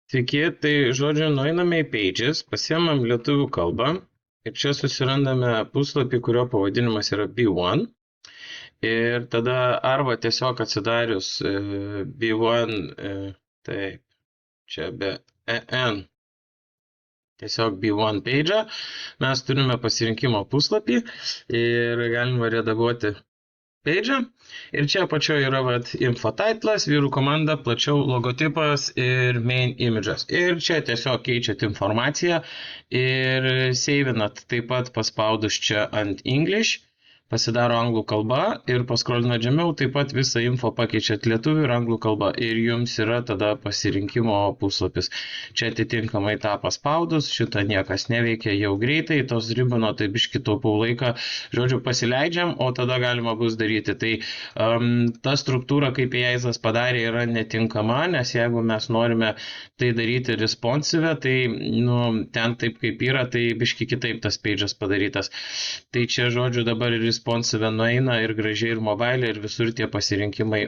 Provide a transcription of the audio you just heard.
Sveiki, tai žodžiu, nueiname į Pages, pasiemam lietuvių kalbą ir čia susirandame puslapį, kurio pavadinimas yra B1. Ir tada arba tiesiog atsidarius B1, taip, čia be EN, tiesiog B1 page, mes turime pasirinkimo puslapį ir galima redaguoti page. Ir čia apačioje yra info titlas, vyrų komanda, plačiau logotipas ir main images. Ir čia tiesiog keičiat informaciją ir seivinat taip pat paspaudus čia ant English. Pasidaro anglų kalba ir paskrolinat žemiau, taip pat visą info pakeičiat lietuvių ir anglų kalba ir jums yra tada pasirinkimo puslapis. Čia atitinkamai tą paspaudus, šitą niekas neveikia jau greitai, tos ribono tai biškį taupau laiką, žodžiu, pasileidžiam, o tada galima bus daryti. Tai ta struktūra, kaip Eizas padarė, yra netinkama, nes jeigu mes norime tai daryti responsive, tai ten taip kaip yra, tai biškį kitaip tas pages padarytas. Tai čia, žodžiu, dabar ir responsive nueina ir gražiai ir mobile ir visur tie pasirinkimai